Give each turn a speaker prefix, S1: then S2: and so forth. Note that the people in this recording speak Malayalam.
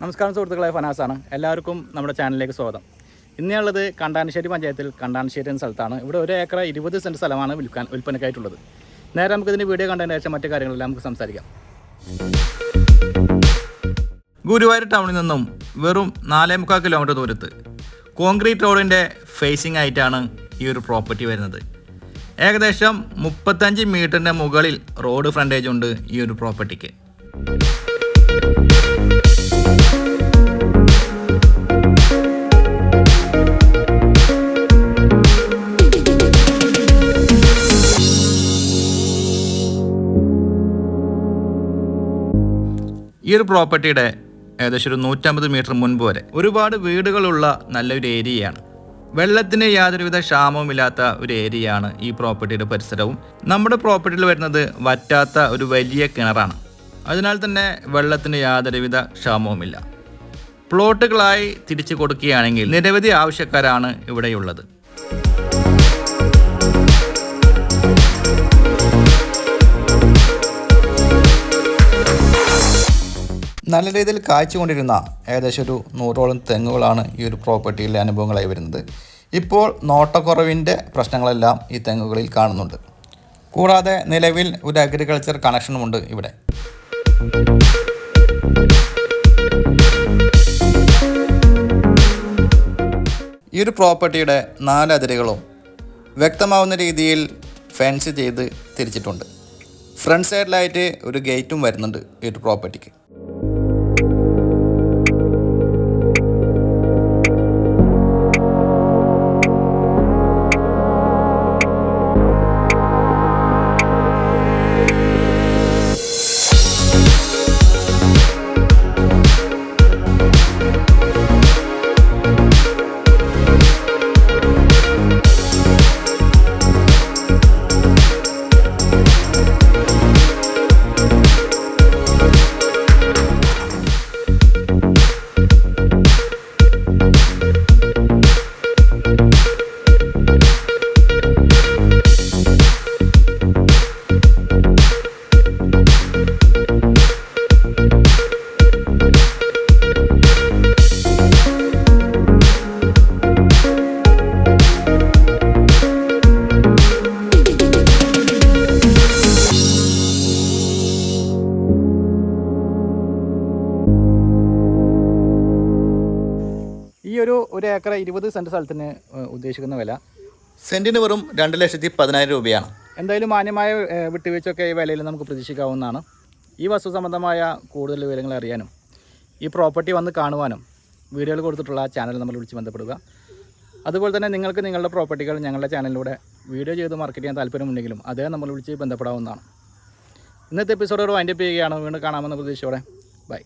S1: നമസ്കാരം സുഹൃത്തുക്കളെ, ഫനാസാണ്. എല്ലാവർക്കും നമ്മുടെ ചാനലിലേക്ക് സ്വാഗതം. ഇന്നുള്ളത് കണ്ടാനശ്ശേരി പഞ്ചായത്തിൽ കണ്ടാനശ്ശേരി എന്ന സ്ഥലത്താണ്. ഇവിടെ 1 ഏക്കർ 20 സെൻറ്റ് സ്ഥലമാണ് വിൽപ്പനയ്ക്കായിട്ടുള്ളത്. നേരെ നമുക്കിതിന് വീഡിയോ കണ്ടതിന് ശേഷം മറ്റു കാര്യങ്ങളെല്ലാം നമുക്ക് സംസാരിക്കാം.
S2: ഗുരുവായൂർ ടൗണിൽ നിന്നും വെറും 4.25 കിലോമീറ്റർ ദൂരത്ത് കോൺക്രീറ്റ് റോഡിൻ്റെ ഫേസിംഗ് ആയിട്ടാണ് ഈ ഒരു പ്രോപ്പർട്ടി വരുന്നത്. ഏകദേശം 35 മീറ്ററിൻ്റെ മുകളിൽ റോഡ് ഫ്രണ്ടേജ് ഉണ്ട് ഈ ഒരു പ്രോപ്പർട്ടിക്ക്. ഈ ഒരു പ്രോപ്പർട്ടിയുടെ ഏകദേശം ഒരു 150 മീറ്റർ മുൻപ് വരെ ഒരുപാട് വീടുകളുള്ള നല്ലൊരു ഏരിയയാണ്. വെള്ളത്തിന് യാതൊരുവിധ ക്ഷാമവുമില്ലാത്ത ഒരു ഏരിയയാണ് ഈ പ്രോപ്പർട്ടിയുടെ പരിസരവും. നമ്മുടെ പ്രോപ്പർട്ടിയിൽ വരുന്നത് വറ്റാത്ത ഒരു വലിയ കിണറാണ്. അതിനാൽ തന്നെ വെള്ളത്തിന് യാതൊരുവിധ ക്ഷാമവുമില്ല. പ്ലോട്ടുകളായി തിരിച്ചു കൊടുക്കുകയാണെങ്കിൽ നിരവധി ആവശ്യക്കാരാണ് ഇവിടെയുള്ളത്. നല്ല രീതിയിൽ കായ്ച്ചുകൊണ്ടിരുന്ന ഏകദേശം ഒരു 100ഓളം തെങ്ങുകളാണ് ഈ ഒരു പ്രോപ്പർട്ടിയിലെ അനുഭവങ്ങളായി വരുന്നത്. ഇപ്പോൾ നോട്ടക്കുറവിൻ്റെ പ്രശ്നങ്ങളെല്ലാം ഈ തെങ്ങുകളിൽ കാണുന്നുണ്ട്. കൂടാതെ നിലവിൽ ഒരു അഗ്രികൾച്ചർ കണക്ഷനുമുണ്ട് ഇവിടെ. ഈ ഒരു പ്രോപ്പർട്ടിയുടെ 4 അതിരുകളും വ്യക്തമാവുന്ന രീതിയിൽ ഫെൻസ് ചെയ്ത് തിരിച്ചിട്ടുണ്ട്. ഫ്രണ്ട് സൈഡിലായിട്ട് ഒരു ഗേറ്റും വരുന്നുണ്ട് ഈ ഒരു പ്രോപ്പർട്ടിക്ക്.
S1: ഈ ഒരു 1 ഏക്കർ 20 സെൻറ്റ് സ്ഥലത്തിന് ഉദ്ദേശിക്കുന്ന വില
S2: സെൻറ്റിന് വെറും 2,10,000 രൂപയാണ്.
S1: എന്തായാലും മാന്യമായ വിട്ടുവീഴ്ചയൊക്കെ ഈ വിലയിൽ നമുക്ക് പ്രതീക്ഷിക്കാവുന്നതാണ്. ഈ വസ്തു സംബന്ധമായ കൂടുതൽ വിവരങ്ങൾ അറിയാനും ഈ പ്രോപ്പർട്ടി വന്ന് കാണുവാനും വീഡിയോകൾ കൊടുത്തിട്ടുള്ള ചാനൽ നമ്മൾ വിളിച്ച് ബന്ധപ്പെടുക. അതുപോലെ തന്നെ നിങ്ങൾക്ക് നിങ്ങളുടെ പ്രോപ്പർട്ടികൾ ഞങ്ങളുടെ ചാനലിലൂടെ വീഡിയോ ചെയ്ത് മാർക്കറ്റ് ചെയ്യാൻ താല്പര്യമുണ്ടെങ്കിലും അതേ നമ്മൾ വിളിച്ച് ബന്ധപ്പെടാവുന്നതാണ്. ഇന്നത്തെ എപ്പിസോഡോട് വൈൻഡപ്പ് ചെയ്യുകയാണ്. വീണ്ടും കാണാമെന്ന പ്രതീക്ഷയോടെ ബൈ.